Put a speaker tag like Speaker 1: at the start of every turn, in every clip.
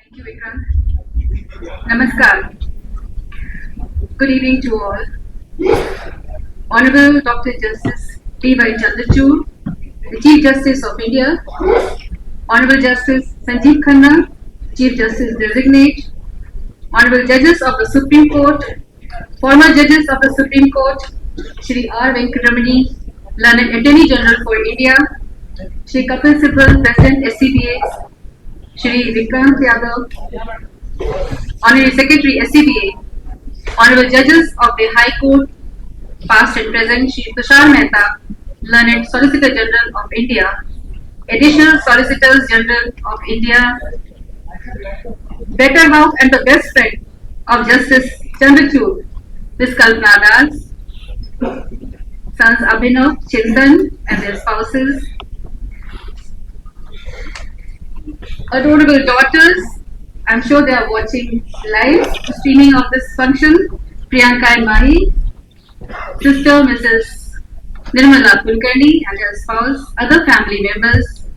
Speaker 1: Thank you, Vikrant. Namaskar. Good evening to all. Honorable Dr. Justice D.Y. Chandrachud, the Chief Justice of India, Honorable Justice Sanjeev Khanna, Chief Justice Designate, Honorable Judges of the Supreme Court, former Judges of the Supreme Court, Shri R. Venkatamani, Learned Attorney General for India, Shri Kapil Sibal, President SCBA, Shri Vikrant Yadav, Honorary Secretary SCBA, Honorable Judges of the High Court, past and present, Shri Tushar Mehta, Learned Solicitor General of India, Additional Solicitors General of India, better half and the best friend of Justice Chandrachud, Ms. Kalpana Das, sons Abhinav, Chintan and their spouses, adorable daughters, I'm sure they are watching live streaming of this function, Priyanka and Mahi, sister Mrs. Nirmala Kulkarni and her spouse, other family members,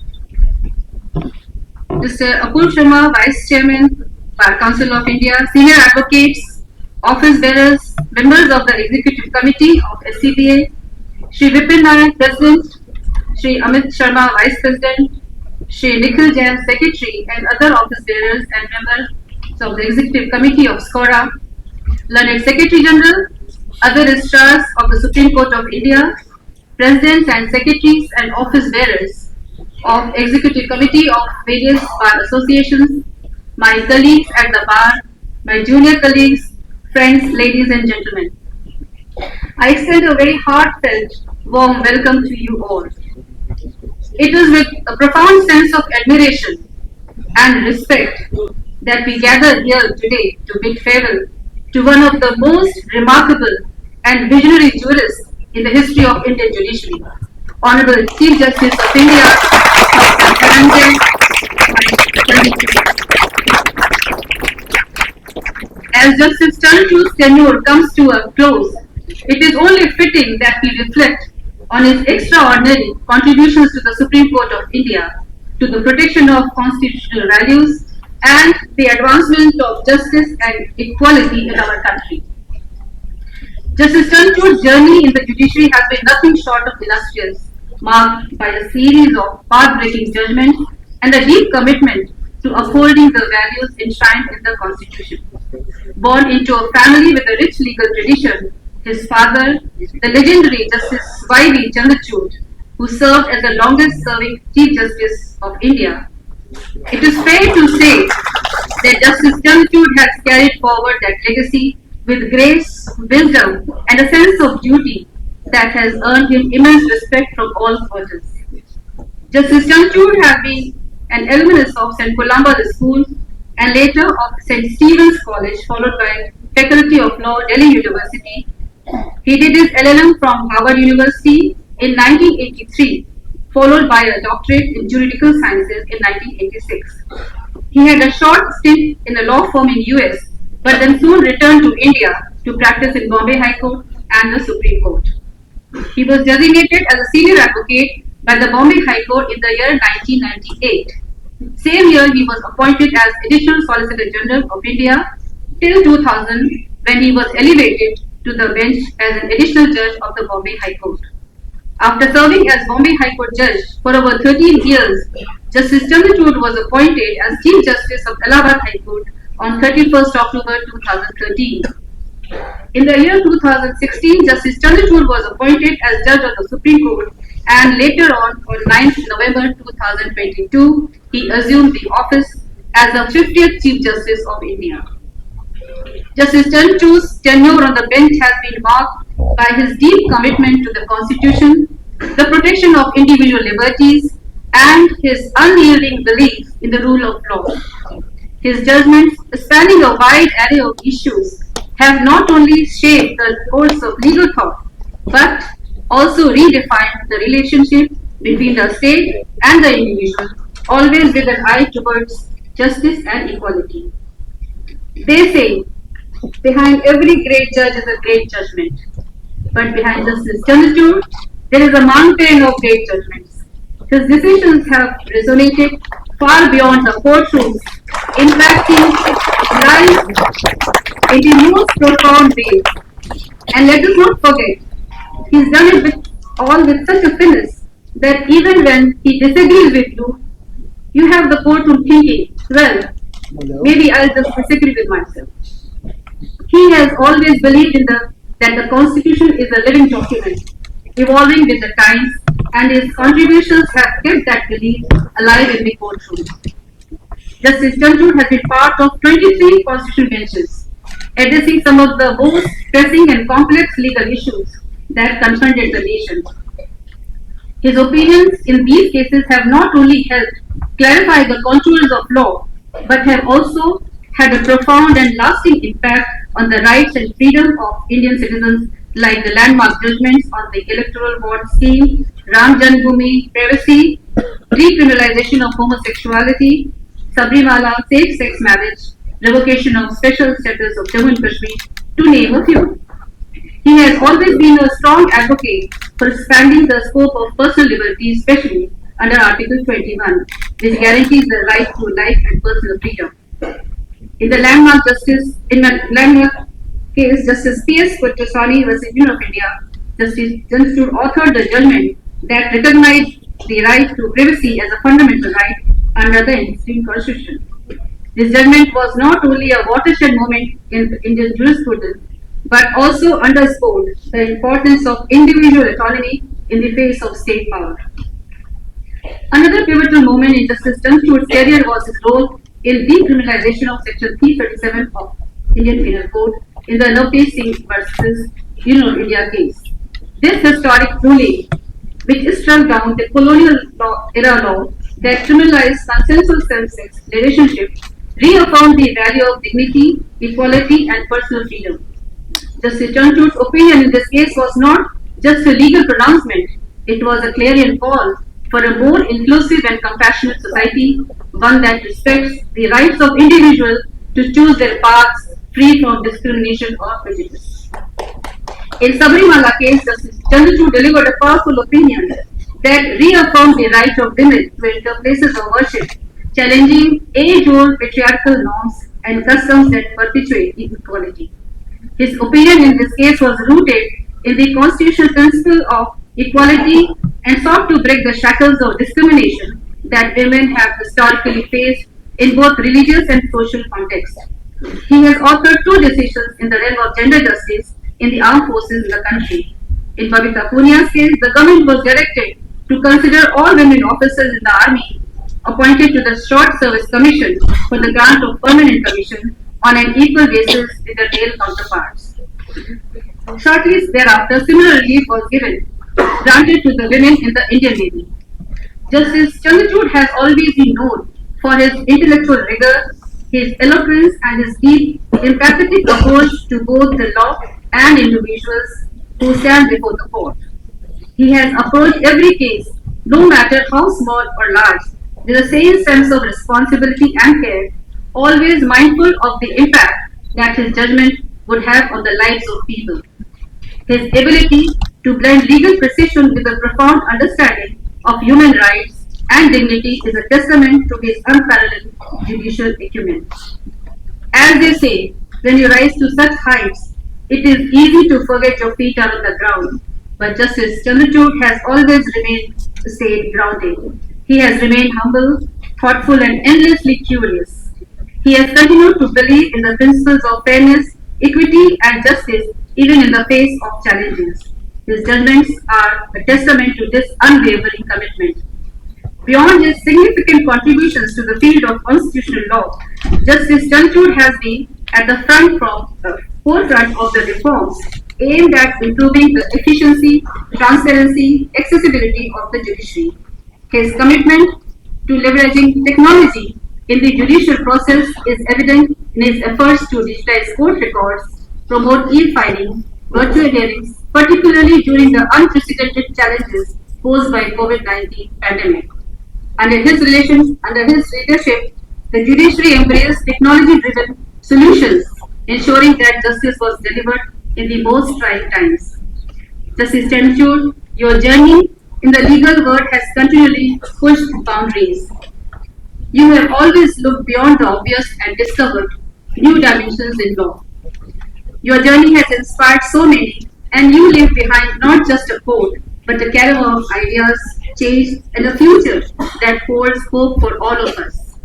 Speaker 1: Mr. Apul Sharma, Vice Chairman, Bar Council of India, senior advocates, office bearers, members of the Executive Committee of SCBA, Shri Vipin Nayak, President, Shri Amit Sharma, Vice President, Shri Nikhil Jain, Secretary, and other office bearers and members of the Executive Committee of SCORA, Learned Secretary General, other registrars of the Supreme Court of India, presidents and secretaries and office bearers of Executive Committee of various bar associations, my colleagues at the bar, my junior colleagues, friends, ladies and gentlemen. I extend a very heartfelt, warm welcome to you all. It is with a profound sense of admiration and respect that we gather here today to bid farewell to one of the most remarkable and visionary jurists in the history of Indian judiciary, Honorable Chief Justice of India, Dr. Dhananjay. As Justice Chandrachud's tenure comes to a close, it is only fitting that we reflect on his extraordinary contributions to the Supreme Court of India, to the protection of constitutional values and the advancement of justice and equality in our country. Justice Chandrachud's journey in the judiciary has been nothing short of illustrious, marked by a series of path-breaking judgments and a deep commitment to upholding the values enshrined in the Constitution. Born into a family with a rich legal tradition, his father, the legendary Justice Y.V. Chandrachud, who served as the longest-serving Chief Justice of India. It is fair to say that Justice Chandrachud has carried forward that legacy with grace, wisdom, and a sense of duty that has earned him immense respect from all quarters. Justice Chandrachud has been an alumnus of St. Columba School and later of St. Stephen's College, followed by Faculty of Law, Delhi University. He did his LLM from Harvard University in 1983, followed by a doctorate in juridical sciences in 1986. He had a short stint in a law firm in US, but then soon returned to India to practice in Bombay High Court and the Supreme Court. He was designated as a senior advocate by the Bombay High Court in the year 1998. Same year, he was appointed as Additional Solicitor General of India till 2000, when he was elevated to the bench as an additional judge of the Bombay High Court. After serving as Bombay High Court judge for over 13 years, Justice Chandrachud was appointed as Chief Justice of Allahabad High Court on 31st October 2013. In the year 2016, Justice Chandrachud was appointed as Judge of the Supreme Court, and later on 9th November 2022, he assumed the office as the 50th Chief Justice of India. Justice Chandrachud's tenure on the bench has been marked by his deep commitment to the Constitution, the protection of individual liberties, and his unyielding belief in the rule of law. His judgments, spanning a wide array of issues, have not only shaped the course of legal thought, but also redefined the relationship between the state and the individual, always with an eye towards justice and equality. They say, behind every great judge is a great judgment, but behind Justice Chandrachud, there is a mountain of great judgments. His decisions have resonated far beyond the courtrooms. In fact, life in the most profound way. And let us not forget, he's done it with such a finesse that even when he disagrees with you, you have the courtroom thinking, well, maybe I'll just disagree with myself. He has always believed that the Constitution is a living document, evolving with the times, and his contributions have kept that belief alive in the courtroom. Justice Chandrachud has been part of 23 constitutional benches, addressing some of the most pressing and complex legal issues that confronted the nation. His opinions in these cases have not only helped clarify the contours of law, but have also had a profound and lasting impact on the rights and freedom of Indian citizens, like the landmark judgments on the electoral bond scheme, Ram Janmabhoomi, privacy, decriminalization of homosexuality, Sabrimala, same-sex marriage, revocation of special status of Jammu and Kashmir, to name a few. He has always been a strong advocate for expanding the scope of personal liberty, especially under Article 21, which guarantees the right to life and personal freedom. In the landmark case, Justice P.S. Kutteswamy versus Union of India, Justice Chandrachud authored the judgment that recognized the right to privacy as a fundamental right under the Indian Constitution. This judgment was not only a watershed moment in Indian jurisprudence, but also underscored the importance of individual autonomy in the face of state power. Another pivotal moment in Justice Chandrachud's career was his role in decriminalization of Section 337 of Indian Penal Code in the Navtej Singh versus Union of India case. This historic ruling, which struck down the colonial era law that criminalized consensual same-sex relationships, reaffirmed the value of dignity, equality, and personal freedom. Justice Chandrachud's opinion in this case was not just a legal pronouncement, it was a clarion call for a more inclusive and compassionate society, one that respects the rights of individuals to choose their paths free from discrimination or prejudice. In Sabrimala case, Justice Chandrachud delivered a powerful opinion that reaffirmed the right of women to enter places of worship, challenging age-old patriarchal norms and customs that perpetuate inequality. His opinion in this case was rooted in the constitutional principle of equality and sought to break the shackles of discrimination that women have historically faced in both religious and social contexts. He has authored two decisions in the realm of gender justice in the armed forces in the country. In Babita Punia's case, the government was directed to consider all women officers in the army appointed to the Short Service Commission for the grant of permanent commission on an equal basis with their male counterparts. Shortly thereafter, similar relief was granted to the women in the Indian Navy. Justice Chandrachud has always been known for his intellectual rigor, his eloquence, and his deep, empathetic approach to both the law and individuals who stand before the court. He has approached every case, no matter how small or large, with the same sense of responsibility and care, always mindful of the impact that his judgment would have on the lives of people. His ability to blend legal precision with a profound understanding of human rights and dignity is a testament to his unparalleled judicial acumen. As they say, when you rise to such heights, it is easy to forget your feet are on the ground. But Justice Chandrachud has always stayed grounded. He has remained humble, thoughtful, and endlessly curious. He has continued to believe in the principles of fairness, equity, and justice even in the face of challenges. His judgments are a testament to this unwavering commitment. Beyond his significant contributions to the field of constitutional law, Justice Chandrachud has been at the forefront of the reforms aimed at improving the efficiency, transparency, accessibility of the judiciary. His commitment to leveraging technology in the judicial process is evident in his efforts to digitize court records, promote e-filing, virtual hearings, particularly during the unprecedented challenges posed by COVID-19 pandemic. Under his leadership, the judiciary embraced technology-driven solutions, ensuring that justice was delivered in the most trying times. Justice Chandrachud, your journey in the legal world has continually pushed boundaries. You have always looked beyond the obvious and discovered new dimensions in law. Your journey has inspired so many, and you leave behind not just a code, but a caravan of ideas, change, and a future that holds hope for all of us.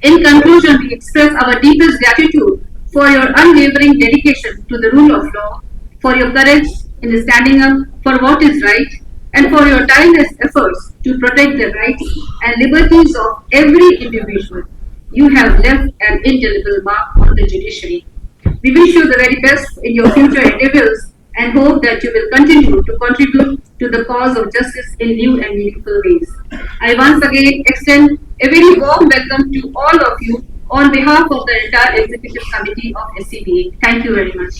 Speaker 1: In conclusion, we express our deepest gratitude for your unwavering dedication to the rule of law, for your courage in standing up for what is right, and for your tireless efforts to protect the rights and liberties of every individual. You have left an indelible mark on the judiciary. We wish you the very best in your future endeavors and hope that you will continue to contribute to the cause of justice in new and meaningful ways. I once again extend a very warm welcome to all of you on behalf of the entire Executive Committee of SCBA. Thank you very much.